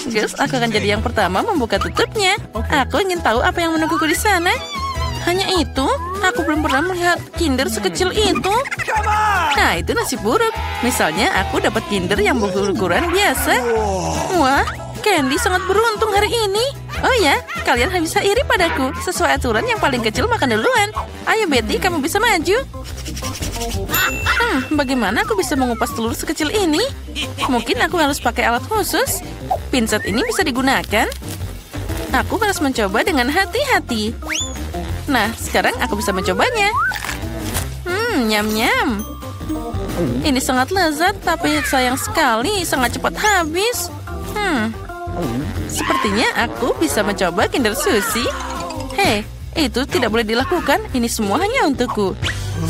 Gus, aku akan jadi yang pertama membuka tutupnya. Aku ingin tahu apa yang menungguku di sana. Hanya itu? Aku belum pernah melihat Kinder sekecil itu. Nah, itu nasib buruk. Misalnya, aku dapat Kinder yang berukuran biasa. Wah, Candy sangat beruntung hari ini. Oh ya, kalian bisa iri padaku. Sesuai aturan yang paling kecil makan duluan. Ayo Betty, kamu bisa maju. Bagaimana aku bisa mengupas telur sekecil ini? Mungkin aku harus pakai alat khusus. Pinset ini bisa digunakan. Aku harus mencoba dengan hati-hati. Nah, sekarang aku bisa mencobanya. Nyam-nyam. Ini sangat lezat, tapi sayang sekali sangat cepat habis. Sepertinya aku bisa mencoba Kinder Sushi. Hei, itu tidak boleh dilakukan. Ini semua hanya untukku.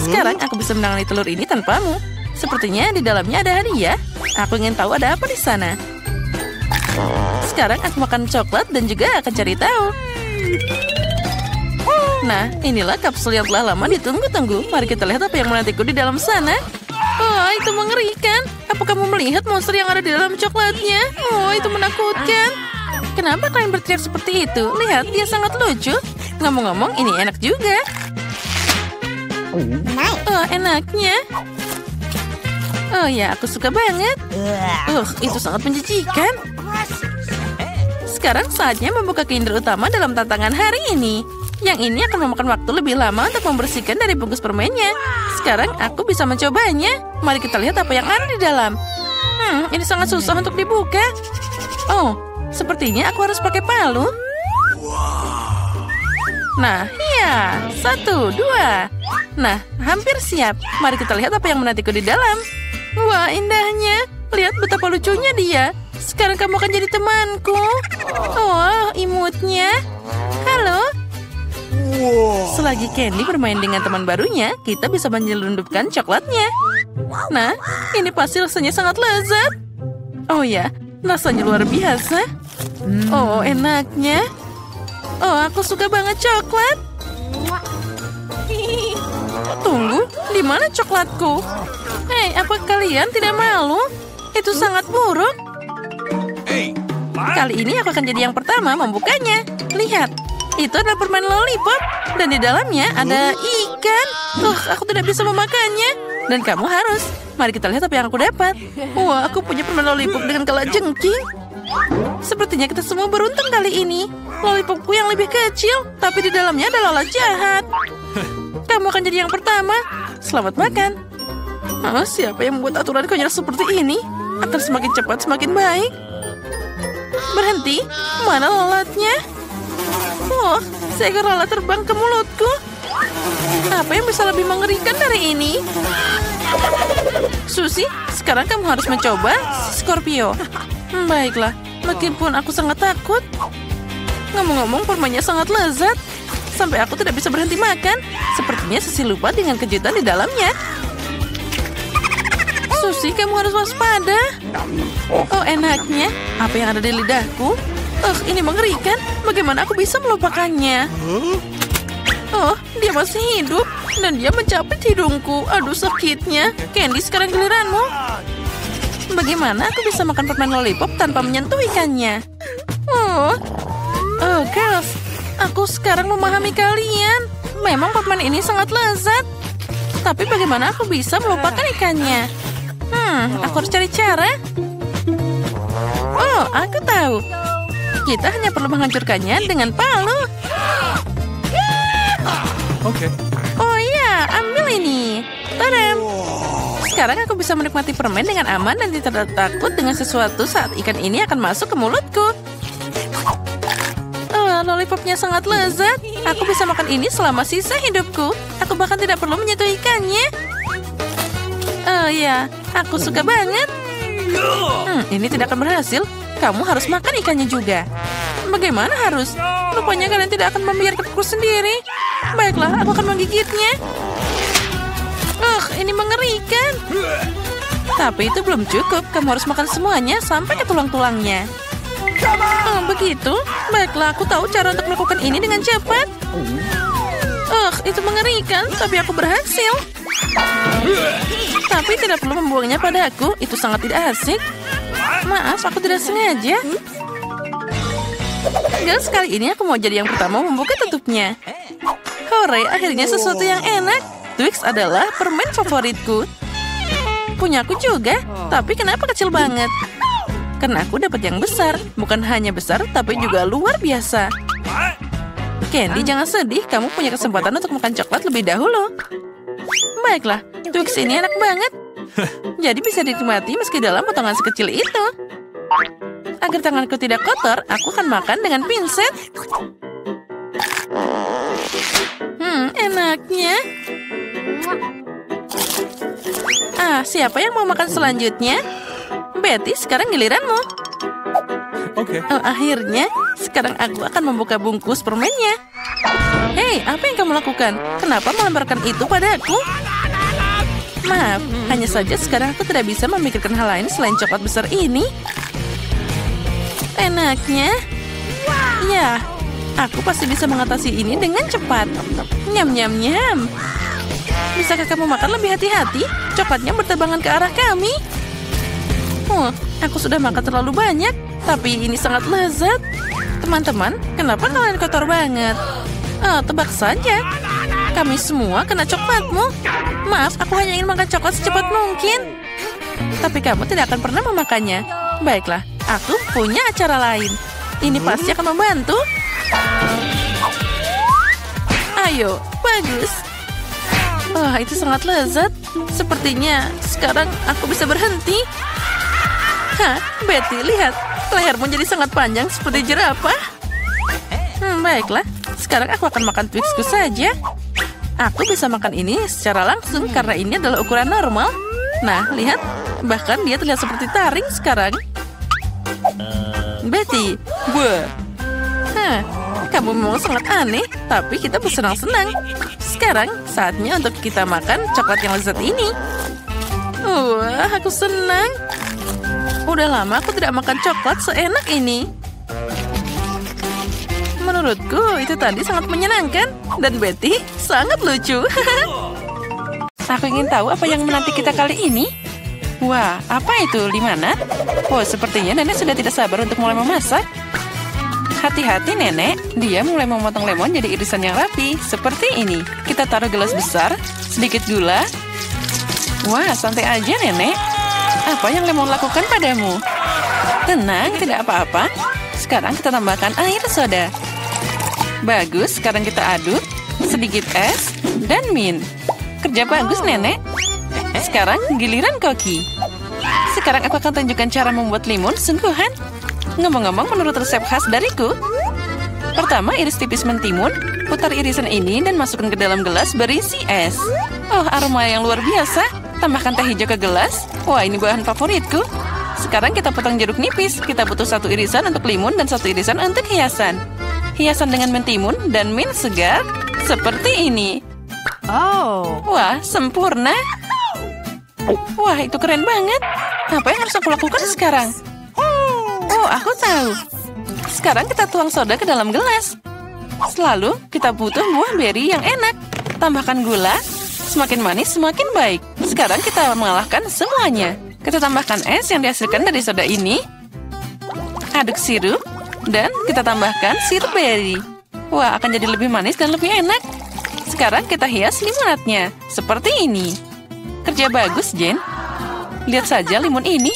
Sekarang aku bisa menangani telur ini tanpamu. Sepertinya di dalamnya ada hadiah. Aku ingin tahu ada apa di sana. Sekarang aku makan coklat dan juga akan cari tahu. Nah, inilah kapsul yang telah lama ditunggu-tunggu. Mari kita lihat apa yang menantiku di dalam sana. Oh, itu mengerikan. Apa kamu melihat monster yang ada di dalam coklatnya? Oh, itu menakutkan. Kenapa kalian berteriak seperti itu? Lihat, dia sangat lucu. Ngomong-ngomong, ini enak juga. Oh, enaknya. Oh ya, aku suka banget. Itu sangat menjijikan. Sekarang saatnya membuka Kinder utama dalam tantangan hari ini. Yang ini akan memakan waktu lebih lama untuk membersihkan dari bungkus permennya. Sekarang aku bisa mencobanya. Mari kita lihat apa yang ada di dalam. Ini sangat susah untuk dibuka. Oh, sepertinya aku harus pakai palu. Nah, ya. 1, 2. Nah, hampir siap. Mari kita lihat apa yang menantiku di dalam. Wah, indahnya. Lihat betapa lucunya dia. Sekarang kamu akan jadi temanku. Oh, imutnya. Halo. Selagi Candy bermain dengan teman barunya, kita bisa menyelundupkan coklatnya. Nah, ini pasti rasanya sangat lezat. Oh ya, rasanya luar biasa. Oh, enaknya. Oh, aku suka banget coklat. Tunggu, di mana coklatku? Hei, apa kalian tidak malu? Itu sangat buruk. Kali ini aku akan jadi yang pertama membukanya. Lihat, itu adalah permen lollipop. Dan di dalamnya ada ikan. Aku tidak bisa memakannya. Dan kamu harus. Mari kita lihat apa yang aku dapat. Wah, aku punya permen lollipop dengan kalajengking. Sepertinya kita semua beruntung kali ini. Lollipopku yang lebih kecil, tapi di dalamnya ada lalat jahat. Kamu akan jadi yang pertama. Selamat makan. Siapa yang membuat aturan konyol seperti ini? Akan semakin cepat semakin baik. Berhenti. Mana lalatnya? Oh, seekor lalat terbang ke mulutku. Apa yang bisa lebih mengerikan dari ini? Sushi, sekarang kamu harus mencoba Scorpio. Baiklah, meskipun aku sangat takut. Ngomong-ngomong, permennya sangat lezat. Sampai aku tidak bisa berhenti makan. Sepertinya Sushi lupa dengan kejutan di dalamnya. Sushi, kamu harus waspada. Oh, enaknya. Apa yang ada di lidahku? Ini mengerikan. Bagaimana aku bisa melupakannya? Oh, dia masih hidup. Dan dia mencapit hidungku. Aduh, sakitnya. Candy, sekarang giliranmu. Bagaimana aku bisa makan permen lollipop tanpa menyentuh ikannya? Oh, girls. Aku sekarang memahami kalian. Memang permen ini sangat lezat. Tapi bagaimana aku bisa melupakan ikannya? Aku harus cari cara. Oh, aku tahu. Kita hanya perlu menghancurkannya dengan palu. Oke. Oh iya, ambil ini. Tadam. Sekarang aku bisa menikmati permen dengan aman dan tidak takut dengan sesuatu saat ikan ini akan masuk ke mulutku. Lollipopnya sangat lezat. Aku bisa makan ini selama sisa hidupku. Aku bahkan tidak perlu menyentuh ikannya. Oh ya, aku suka banget. Ini tidak akan berhasil. Kamu harus makan ikannya juga. Bagaimana harus? Rupanya kalian tidak akan membiarkanku sendiri. Baiklah, aku akan menggigitnya. Ini mengerikan. Tapi itu belum cukup. Kamu harus makan semuanya sampai ke tulang-tulangnya. Oh, begitu? Baiklah, aku tahu cara untuk melakukan ini dengan cepat. Itu mengerikan, tapi aku berhasil. Tapi tidak perlu membuangnya padaku. Itu sangat tidak asik. Maaf, aku tidak sengaja. Girls, kali ini aku mau jadi yang pertama membuka tutupnya. Hore, akhirnya sesuatu yang enak. Twix adalah permen favoritku. Punyaku juga, tapi kenapa kecil banget? Karena aku dapat yang besar. Bukan hanya besar, tapi juga luar biasa. Candy, jangan sedih. Kamu punya kesempatan untuk makan coklat lebih dahulu. Baiklah, Twix ini enak banget. Jadi bisa dinikmati meski dalam potongan sekecil itu. Agar tanganku tidak kotor, aku akan makan dengan pinset. Enaknya. Siapa yang mau makan selanjutnya? Betty, sekarang giliranmu. Oke. Akhirnya, sekarang aku akan membuka bungkus permennya. Hei, apa yang kamu lakukan? Kenapa melemparkan itu padaku? Maaf, hanya saja sekarang aku tidak bisa memikirkan hal lain selain coklat besar ini. Enaknya. Ya, aku pasti bisa mengatasi ini dengan cepat. Nyam, nyam, nyam. Bisakah kamu makan lebih hati-hati? Coklatnya berterbangan ke arah kami. Aku sudah makan terlalu banyak, tapi ini sangat lezat. Teman-teman, kenapa kalian kotor banget? Tebak saja. Kami semua kena coklatmu. Maaf, aku hanya ingin makan coklat secepat mungkin. Tapi kamu tidak akan pernah memakannya. Baiklah, aku punya acara lain. Ini pasti akan membantu. Ayo, bagus. Itu sangat lezat. Sepertinya sekarang aku bisa berhenti. Betty, lihat. Lehermu jadi sangat panjang seperti jerapah. Baiklah. Sekarang aku akan makan Twixku saja. Aku bisa makan ini secara langsung karena ini adalah ukuran normal. Nah, lihat. Bahkan dia terlihat seperti taring sekarang. Betty, kamu memang sangat aneh, tapi kita bersenang-senang. Sekarang saatnya untuk kita makan coklat yang lezat ini. Wah, aku senang. Udah lama aku tidak makan coklat seenak ini. Menurutku itu tadi sangat menyenangkan. Dan Betty sangat lucu. Aku ingin tahu apa yang menanti kita kali ini. Wah, apa itu, Limanat? Sepertinya nenek sudah tidak sabar untuk mulai memasak. Hati-hati, nenek. Dia mulai memotong lemon jadi irisan yang rapi. Seperti ini. Kita taruh gelas besar, sedikit gula. Wah, santai aja, nenek. Apa yang lemon lakukan padamu? Tenang, tidak apa-apa. Sekarang kita tambahkan air soda. Bagus, sekarang kita aduk. Sedikit es dan mint. Kerja bagus, nenek. Sekarang giliran Koki. Sekarang aku akan tunjukkan cara membuat limun sungguhan. Ngomong-ngomong, menurut resep khas dariku. Pertama, iris tipis mentimun. Putar irisan ini dan masukkan ke dalam gelas berisi es. Aroma yang luar biasa. Tambahkan teh hijau ke gelas. Wah, ini bahan favoritku. Sekarang kita potong jeruk nipis. Kita butuh 1 irisan untuk limun dan 1 irisan untuk hiasan. Hiasan dengan mentimun dan mint segar. Seperti ini. Wah, sempurna. Wah, itu keren banget. Apa yang harus aku lakukan sekarang? Aku tahu. Sekarang kita tuang soda ke dalam gelas. Selalu kita butuh buah beri yang enak. Tambahkan gula. Semakin manis, semakin baik. Sekarang kita mengalahkan semuanya. Kita tambahkan es yang dihasilkan dari soda ini. Aduk sirup. Dan kita tambahkan sirup beri. Wah, akan jadi lebih manis dan lebih enak. Sekarang kita hias limonatnya. Seperti ini. Kerja bagus, Jen. Lihat saja limun ini.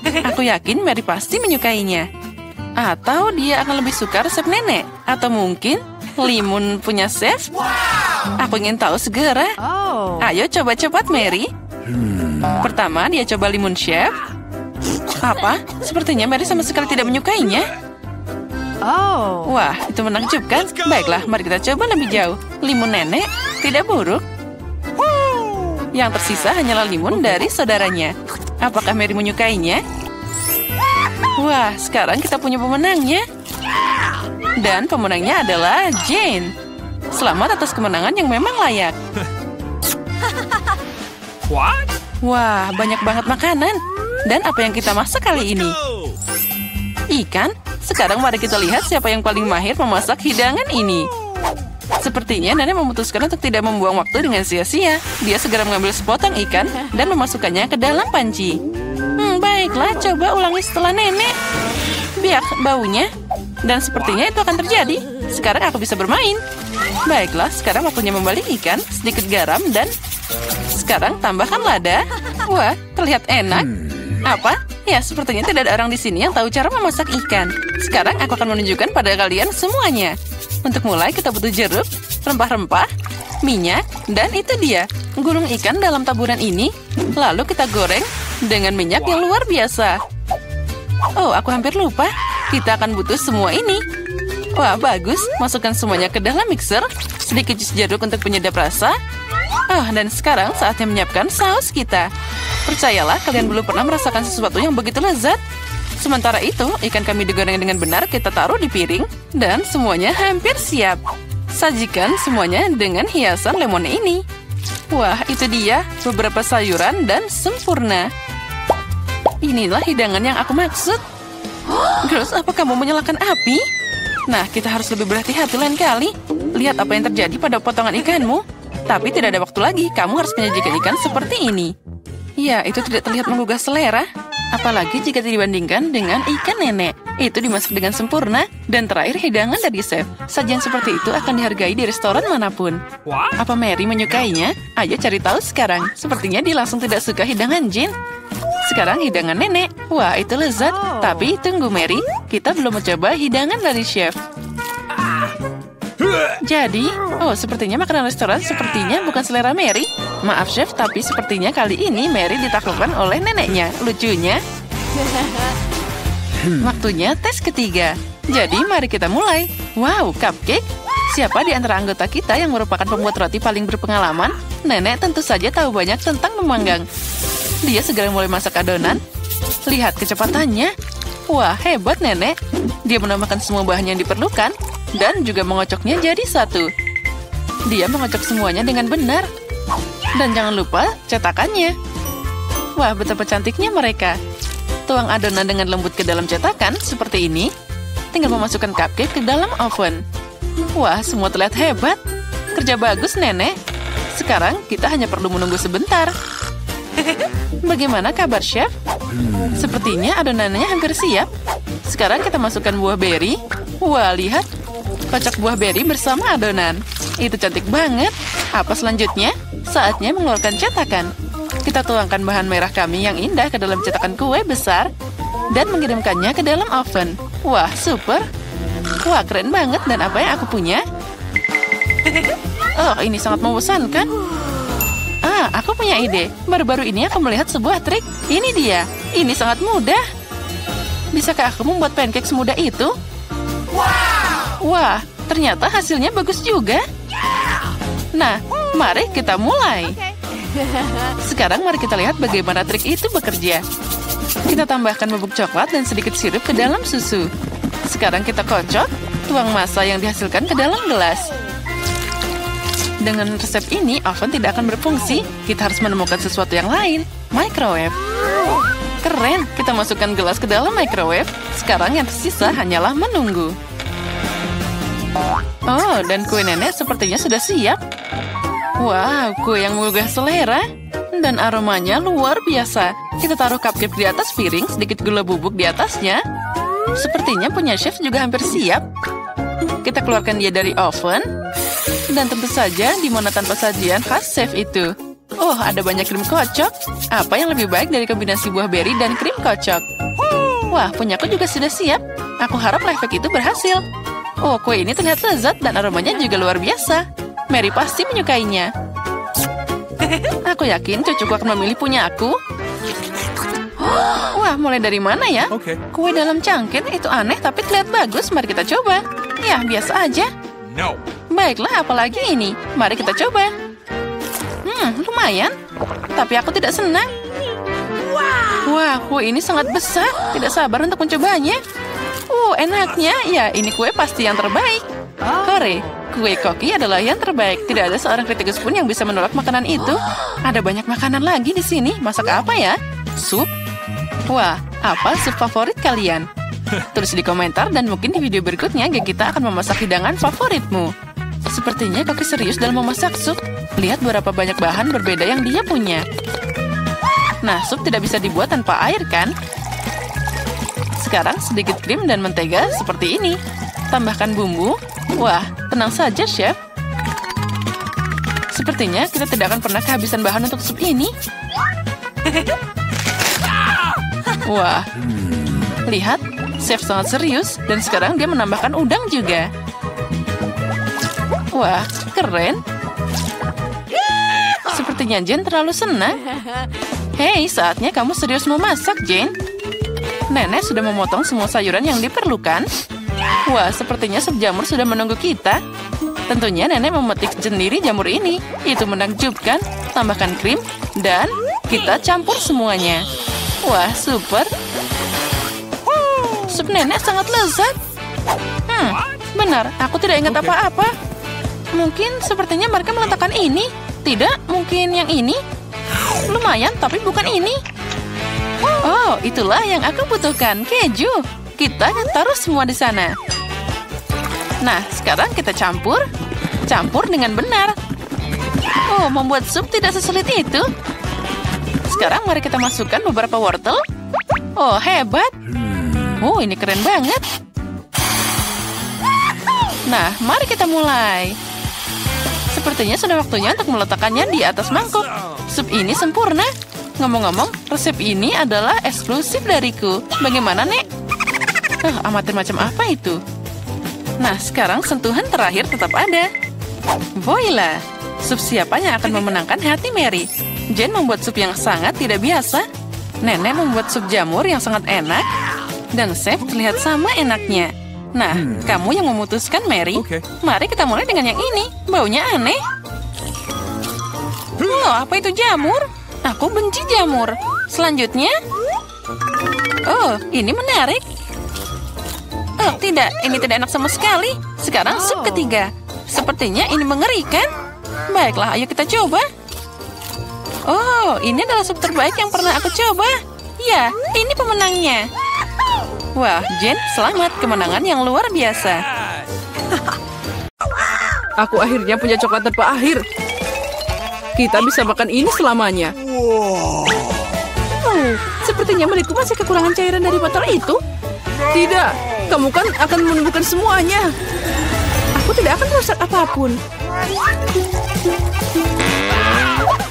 Aku yakin Mary pasti menyukainya. Atau dia akan lebih suka resep nenek. Atau mungkin limun punya chef. Aku ingin tahu segera. Ayo coba cepat, Mary. Pertama, dia coba limun chef. Apa? Sepertinya Mary sama sekali tidak menyukainya. Wah, itu menakjubkan. Baiklah, mari kita coba lebih jauh. Limun nenek tidak buruk. Yang tersisa hanyalah limun dari saudaranya. Apakah Mary menyukainya? Wah, sekarang kita punya pemenangnya. Dan pemenangnya adalah Jane. Selamat atas kemenangan yang memang layak. Wah, banyak banget makanan. Dan apa yang kita masak kali ini? Ikan? Sekarang mari kita lihat siapa yang paling mahir memasak hidangan ini. Sepertinya nenek memutuskan untuk tidak membuang waktu dengan sia-sia. Dia segera mengambil sepotong ikan dan memasukkannya ke dalam panci. Baiklah, coba ulangi setelah nenek. Biar baunya. Dan sepertinya itu akan terjadi. Sekarang aku bisa bermain. Baiklah, sekarang waktunya membalik ikan, sedikit garam, dan sekarang tambahkan lada. Wah, terlihat enak. Apa? Ya, sepertinya tidak ada orang di sini yang tahu cara memasak ikan. Sekarang aku akan menunjukkan pada kalian semuanya. Untuk mulai, kita butuh jeruk, rempah-rempah, minyak, dan itu dia. Gulung ikan dalam taburan ini, lalu kita goreng dengan minyak yang luar biasa. Oh, aku hampir lupa. Kita akan butuh semua ini. Wah, bagus. Masukkan semuanya ke dalam mixer. Sedikit jus jeruk untuk penyedap rasa. Oh, dan sekarang saatnya menyiapkan saus kita. Percayalah, kalian belum pernah merasakan sesuatu yang begitu lezat. Sementara itu, ikan kami digoreng dengan benar, kita taruh di piring. Dan semuanya hampir siap. Sajikan semuanya dengan hiasan lemon ini. Wah, itu dia. Beberapa sayuran dan sempurna. Inilah hidangan yang aku maksud. Girls, apa kamu menyalakan api? Nah, kita harus lebih berhati-hati lain kali. Lihat apa yang terjadi pada potongan ikanmu. Tapi tidak ada waktu lagi, kamu harus menyajikan ikan seperti ini. Ya, itu tidak terlihat menggugah selera. Apalagi jika dibandingkan dengan ikan nenek. Itu dimasak dengan sempurna. Dan terakhir hidangan dari chef. Sajian seperti itu akan dihargai di restoran manapun. Apa Mary menyukainya? Ayo cari tahu sekarang. Sepertinya dia langsung tidak suka hidangan Jin. Sekarang hidangan nenek. Wah, itu lezat. Tapi tunggu Mary, kita belum mencoba hidangan dari chef. Jadi, sepertinya makanan restoran sepertinya bukan selera Mary. Maaf chef, tapi sepertinya kali ini Mary ditaklukkan oleh neneknya. Lucunya. Waktunya tes ketiga. Jadi mari kita mulai. Wow, cupcake. Siapa di antara anggota kita yang merupakan pembuat roti paling berpengalaman? Nenek tentu saja tahu banyak tentang memanggang. Dia segera mulai masak adonan. Lihat kecepatannya. Wah, hebat nenek. Dia menambahkan semua bahan yang diperlukan. Dan juga mengocoknya jadi satu. Dia mengocok semuanya dengan benar. Dan jangan lupa cetakannya. Wah, betapa cantiknya mereka. Tuang adonan dengan lembut ke dalam cetakan seperti ini. Tinggal memasukkan cupcake ke dalam oven. Wah, semua terlihat hebat. Kerja bagus, nenek. Sekarang kita hanya perlu menunggu sebentar. Bagaimana kabar, chef? Sepertinya adonannya hampir siap. Sekarang kita masukkan buah beri. Wah, lihat. Kocok buah beri bersama adonan. Itu cantik banget. Apa selanjutnya? Saatnya mengeluarkan cetakan. Kita tuangkan bahan merah kami yang indah ke dalam cetakan kue besar dan mengirimkannya ke dalam oven. Wah, super. Wah, keren banget. Dan apa yang aku punya? Oh, ini sangat membosankan. Aku punya ide. Baru-baru ini aku melihat sebuah trik. Ini dia. Ini sangat mudah. Bisakah aku membuat pancake semudah itu? Wah, ternyata hasilnya bagus juga. Nah, mari kita mulai. Sekarang mari kita lihat bagaimana trik itu bekerja. Kita tambahkan bubuk coklat dan sedikit sirup ke dalam susu. Sekarang kita kocok, tuang massa yang dihasilkan ke dalam gelas. Dengan resep ini, oven tidak akan berfungsi. Kita harus menemukan sesuatu yang lain. Microwave. Keren, kita masukkan gelas ke dalam microwave. Sekarang yang tersisa hanyalah menunggu. Oh, dan kue nenek sepertinya sudah siap. Wow, kue yang menggugah selera. Dan aromanya luar biasa. Kita taruh cupcake di atas piring, sedikit gula bubuk di atasnya. Sepertinya punya chef juga hampir siap. Kita keluarkan dia dari oven. Dan tentu saja, di mana tanpa sajian khas chef itu. Oh, ada banyak krim kocok. Apa yang lebih baik dari kombinasi buah beri dan krim kocok? Wah, punyaku juga sudah siap. Aku harap life hack itu berhasil. Oh, kue ini terlihat lezat dan aromanya juga luar biasa. Mary pasti menyukainya. Aku yakin cucuku akan memilih punya aku. Wah, mulai dari mana ya? Kue dalam cangkir itu aneh tapi terlihat bagus. Mari kita coba. Ya, biasa aja. No. Baiklah, apalagi ini. Mari kita coba. Lumayan. Tapi aku tidak senang. Wah, kue ini sangat besar. Tidak sabar untuk mencobanya. Enaknya. Ya, ini kue pasti yang terbaik. Hore, kue koki adalah yang terbaik. Tidak ada seorang kritikus pun yang bisa menolak makanan itu. Ada banyak makanan lagi di sini. Masak apa ya? Sup? Wah, apa sup favorit kalian? Tulis di komentar dan mungkin di video berikutnya kita akan memasak hidangan favoritmu. Sepertinya koki serius dalam memasak sup. Lihat berapa banyak bahan berbeda yang dia punya. Nah, sup tidak bisa dibuat tanpa air, kan? sekarang sedikit krim dan mentega seperti ini. Tambahkan bumbu. Wah, tenang saja, Chef. Sepertinya kita tidak akan pernah kehabisan bahan untuk sup ini. Wah, lihat, Chef sangat serius dan sekarang dia menambahkan udang juga. Wah, keren. Sepertinya Jane terlalu senang. Hei, saatnya kamu serius memasak, Jane. Nenek sudah memotong semua sayuran yang diperlukan. Wah, sepertinya sup jamur sudah menunggu kita. Tentunya nenek memetik sendiri jamur ini. Itu menakjubkan. Tambahkan krim dan kita campur semuanya. Wah, super. Sup nenek sangat lezat. Benar, aku tidak ingat apa-apa. Mungkin sepertinya mereka meletakkan ini. Tidak, mungkin yang ini. Lumayan, tapi bukan ini. Oh, itulah yang aku butuhkan, keju. Kita taruh semua di sana. Nah, sekarang kita campur. Campur dengan benar. Oh, membuat sup tidak sesulit itu. Sekarang mari kita masukkan beberapa wortel. Oh, hebat. Oh, ini keren banget. Nah, mari kita mulai. Sepertinya sudah waktunya untuk meletakkannya di atas mangkok. Sup ini sempurna. Ngomong-ngomong, resep ini adalah eksklusif dariku. Bagaimana, Nek? Amatir macam apa itu? Nah, sekarang sentuhan terakhir tetap ada. Voila! Sup siapa yang akan memenangkan hati Mary? Jane membuat sup yang sangat tidak biasa. Nenek membuat sup jamur yang sangat enak. Dan Chef terlihat sama enaknya. Nah, kamu yang memutuskan, Mary. Mari kita mulai dengan yang ini. Baunya aneh. Oh, apa itu jamur? Aku benci jamur. Selanjutnya. Oh, ini menarik. Oh, tidak. Ini tidak enak sama sekali. Sekarang sup ketiga. Sepertinya ini mengerikan. Baiklah, ayo kita coba. Oh, ini adalah sup terbaik yang pernah aku coba. Ya, ini pemenangnya. Wah, Jane, selamat. Kemenangan yang luar biasa. Aku akhirnya punya coklat tanpa akhir. Kita bisa makan ini selamanya. Oh, sepertinya milikku masih kekurangan cairan dari botol itu. Tidak, kamu kan akan menemukan semuanya. Aku tidak akan merusak apapun.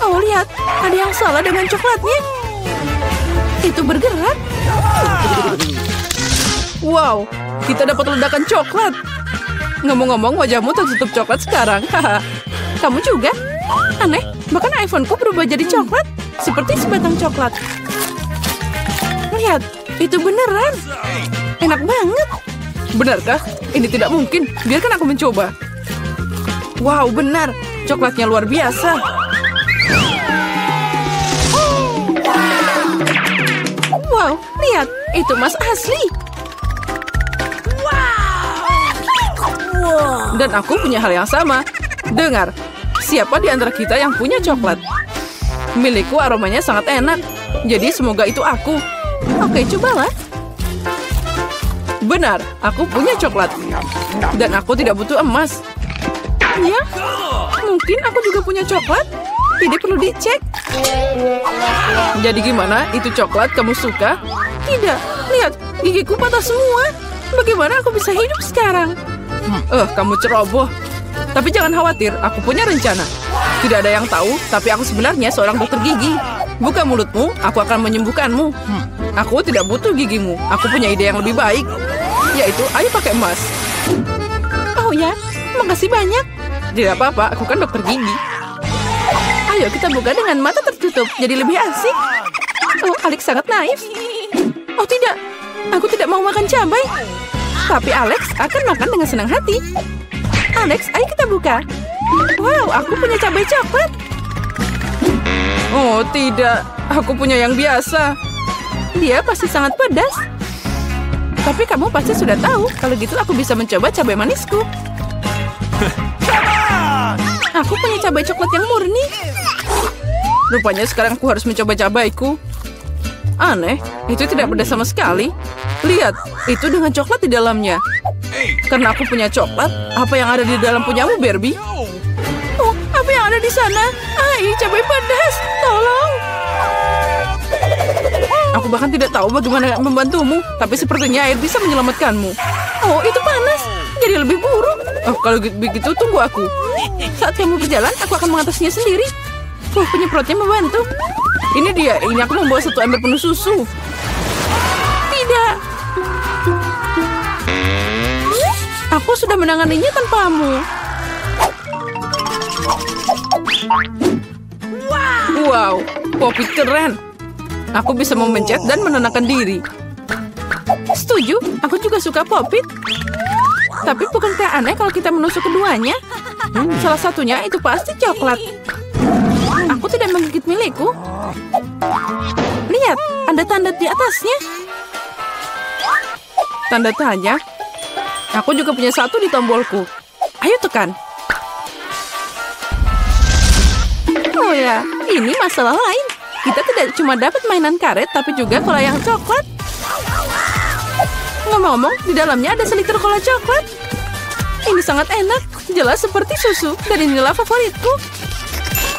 Oh, lihat. Ada yang salah dengan coklatnya. Itu bergerak. Wow, kita dapat ledakan coklat. Ngomong-ngomong, wajahmu tertutup coklat sekarang. Kamu juga? Aneh, bahkan iPhone-ku berubah jadi coklat. Seperti sebatang coklat. Lihat, itu beneran. Enak banget. Benarkah? Ini tidak mungkin. Biarkan aku mencoba. Wow, benar. Coklatnya luar biasa. Wow, lihat. Itu emas asli. Dan aku punya hal yang sama. Dengar, siapa di antara kita yang punya coklat? Milikku aromanya sangat enak. Jadi semoga itu aku. Oke, cobalah. Benar, aku punya coklat. Dan aku tidak butuh emas. Ya, mungkin aku juga punya coklat. Ini perlu dicek. Jadi gimana? Itu coklat kamu suka? Tidak, lihat, gigiku patah semua. Bagaimana aku bisa hidup sekarang? Kamu ceroboh. Tapi jangan khawatir, aku punya rencana. Tidak ada yang tahu, tapi aku sebenarnya seorang dokter gigi. Buka mulutmu, aku akan menyembuhkanmu. Aku tidak butuh gigimu. Aku punya ide yang lebih baik. Yaitu, ayo pakai emas. Oh ya, makasih banyak. Tidak apa-apa, aku kan dokter gigi. Ayo kita buka dengan mata tertutup, jadi lebih asik. Oh, Alex sangat naif. Oh tidak, aku tidak mau makan cabai. Tapi Alex akan makan dengan senang hati. Alex, ayo kita buka. Wow, aku punya cabai coklat. Oh tidak, aku punya yang biasa. Dia pasti sangat pedas. Tapi kamu pasti sudah tahu. Kalau gitu aku bisa mencoba cabai manisku. Aku punya cabai coklat yang murni. Rupanya sekarang aku harus mencoba cabaiku. Aneh, itu tidak pedas sama sekali. Lihat, itu dengan coklat di dalamnya. Karena aku punya coklat, apa yang ada di dalam punyamu, Barbie? Oh, apa yang ada di sana? Cabai pedas, tolong. Aku bahkan tidak tahu bagaimana membantumu, tapi sepertinya air bisa menyelamatkanmu. Oh, itu panas. Jadi lebih buruk. Oh, kalau begitu tunggu aku. Saat kamu berjalan, aku akan mengatasinya sendiri. Penyemprotnya membantu. Ini dia. Ini aku membawa satu ember penuh susu. Tidak. Aku sudah menanganinya tanpamu. Wow, Pop-It keren. Aku bisa memencet dan menenangkan diri. Setuju, aku juga suka Pop-It. Tapi bukankah aneh kalau kita menusuk keduanya? Salah satunya itu pasti coklat. Aku tidak menggigit milikku. Lihat, ada tanda di atasnya. Tanda tanya. Aku juga punya satu di tombolku. Ayo tekan. Oh ya, ini masalah lain. Kita tidak cuma dapat mainan karet, tapi juga cola yang coklat. Ngomong-ngomong, di dalamnya ada seliter cola coklat. Ini sangat enak, jelas seperti susu, dan inilah favoritku.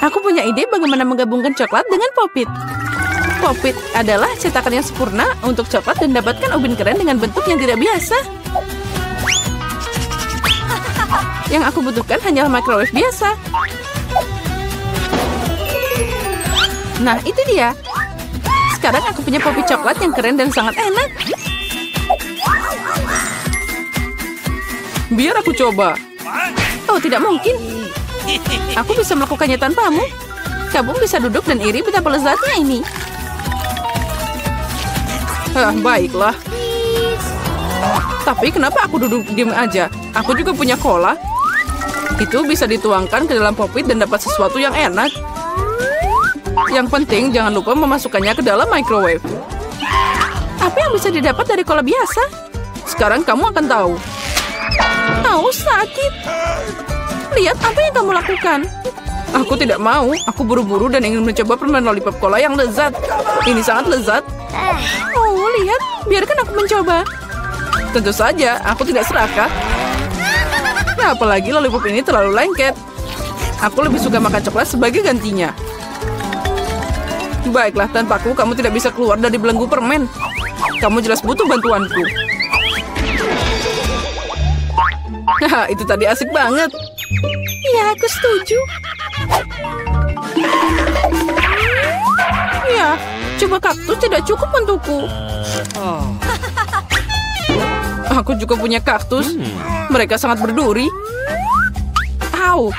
Aku punya ide bagaimana menggabungkan coklat dengan Pop-It. Pop-It adalah cetakan yang sempurna untuk coklat dan dapatkan ubin keren dengan bentuk yang tidak biasa. Yang aku butuhkan hanyalah microwave biasa. Nah, itu dia. Sekarang aku punya Pop-It coklat yang keren dan sangat enak. Biar aku coba. Oh, tidak mungkin. Aku bisa melakukannya tanpamu. Kamu bisa duduk dan iri betapa lezatnya ini. Baiklah. Tapi kenapa aku duduk diam aja? Aku juga punya cola. Itu bisa dituangkan ke dalam Pop-It dan dapat sesuatu yang enak. Yang penting jangan lupa memasukkannya ke dalam microwave. Apa yang bisa didapat dari cola biasa? Sekarang kamu akan tahu. Oh, sakit. Lihat apa yang kamu lakukan. Aku tidak mau. Aku buru-buru dan ingin mencoba permen lollipop cola yang lezat. Ini sangat lezat. Oh, lihat. Biarkan aku mencoba. Tentu saja, aku tidak serakah. Nah, apalagi lollipop ini terlalu lengket. Aku lebih suka makan coklat sebagai gantinya. Baiklah, tanpaku kamu tidak bisa keluar dari belenggu permen. Kamu jelas butuh bantuanku. Nah, itu tadi asik banget. Ya, aku setuju. Ya, coba kaktus tidak cukup untukku. Aku juga punya kaktus. Mereka sangat berduri. Au,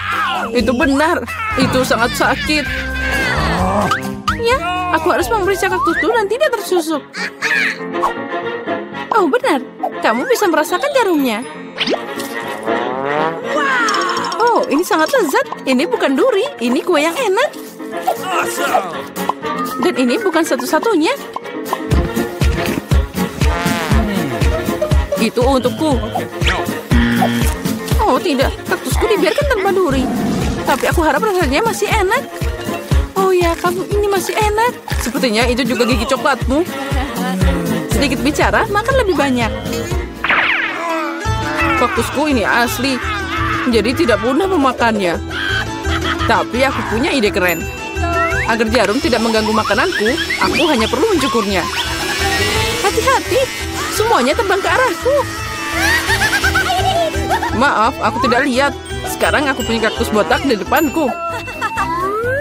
itu benar. Itu sangat sakit. Ya, aku harus memeriksa kaktusku dan tidak tersusuk. Oh, benar. Kamu bisa merasakan jarumnya. Oh, ini sangat lezat. Ini bukan duri, ini kue yang enak. Dan ini bukan satu-satunya. Itu untukku. Oh, tidak. Kaktusku dibiarkan tanpa duri. Tapi aku harap rasanya masih enak. Oh ya, kamu ini masih enak. Sepertinya itu juga gigi coklatmu. Sedikit bicara, makan lebih banyak. Kaktusku ini asli. Jadi tidak mudah memakannya. Tapi aku punya ide keren. Agar jarum tidak mengganggu makananku, aku hanya perlu mencukurnya. Hati-hati, semuanya terbang ke arahku. Maaf, aku tidak lihat. Sekarang aku punya kaktus botak di depanku.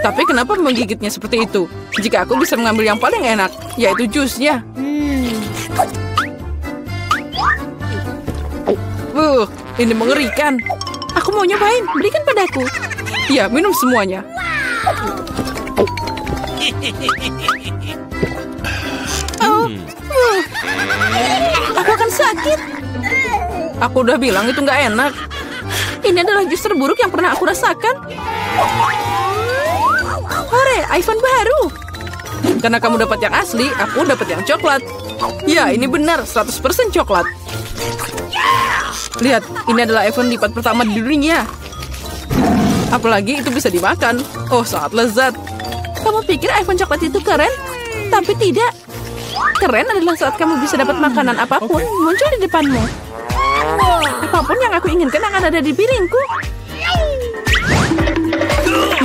Tapi kenapa menggigitnya seperti itu? Jika aku bisa mengambil yang paling enak, yaitu jusnya. Ini mengerikan. Aku mau nyobain, berikan padaku. Ya, minum semuanya. Aku akan sakit. Aku udah bilang itu nggak enak. Ini adalah jus terburuk yang pernah aku rasakan. Hore, iPhone baru. Karena kamu dapat yang asli, aku dapat yang coklat. Ya, ini benar, 100% coklat. Lihat, ini adalah iPhone lipat pertama di dunia. Apalagi itu bisa dimakan. Oh, sangat lezat. Kamu pikir iPhone coklat itu keren? Tapi tidak. Keren adalah saat kamu bisa dapat makanan apapun muncul di depanmu. Apapun yang aku inginkan akan ada di piringku.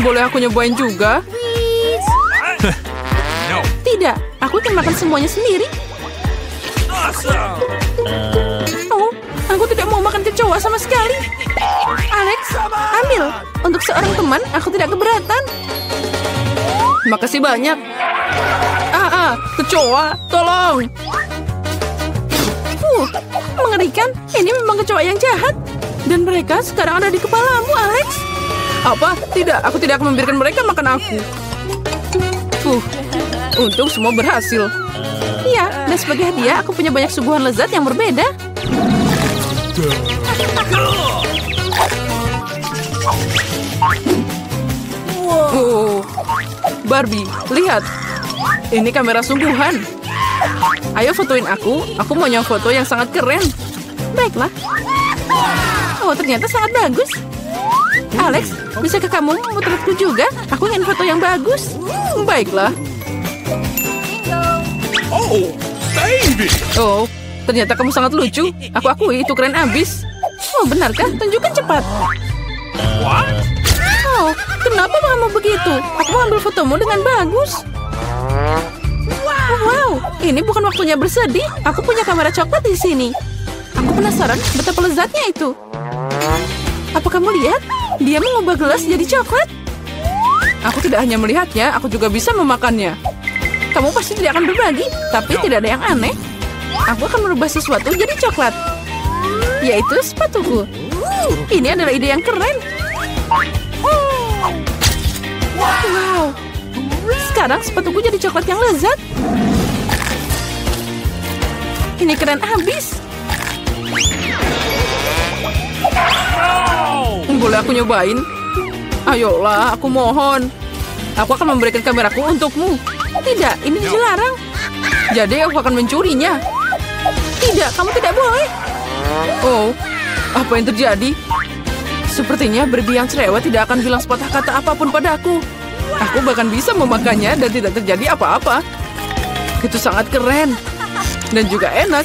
Boleh aku nyobain juga? Tidak. Tidak, aku akan makan semuanya sendiri. Oh, aku tidak mau makan kecoa sama sekali. Alex, ambil. Untuk seorang teman, aku tidak keberatan. Makasih banyak. Kecoa, tolong. Mengerikan. Ini memang kecoa yang jahat. Dan mereka sekarang ada di kepalamu, Alex. Apa? Tidak, aku tidak akan membiarkan mereka makan aku. Untung semua berhasil. Iya, dan sebagai hadiah aku punya banyak suguhan lezat yang berbeda. Barbie, lihat. Ini kamera sungguhan. Ayo fotoin aku. Aku mau yang foto yang sangat keren. Baiklah. Oh, ternyata sangat bagus. Alex, bisakah kamu memotretku juga? Aku ingin foto yang bagus. Baiklah. Oh, baby. Oh, ternyata kamu sangat lucu. Aku akui itu keren abis. Oh, benarkah? Tunjukkan cepat. What? Oh, kenapa kamu begitu? Aku mau ambil fotomu dengan bagus. Wow, ini bukan waktunya bersedih. Aku punya kamera coklat di sini. Aku penasaran betapa lezatnya itu. Apa kamu lihat? Dia mengubah gelas jadi coklat. Aku tidak hanya melihatnya, aku juga bisa memakannya. Kamu pasti tidak akan berbagi, tapi tidak ada yang aneh. Aku akan merubah sesuatu jadi coklat. Yaitu sepatuku. Ini adalah ide yang keren. Wow. Sekarang sepatuku jadi coklat yang lezat. Ini keren abis. Boleh aku nyobain? Ayolah, aku mohon. Aku akan memberikan kameraku untukmu. Tidak, ini dilarang. Jadi aku akan mencurinya. Tidak, kamu tidak boleh. Oh, apa yang terjadi? Sepertinya Barbie yang cerewet tidak akan bilang sepatah kata apapun padaku. Aku bahkan bisa memakannya dan tidak terjadi apa-apa. Itu sangat keren. Dan juga enak.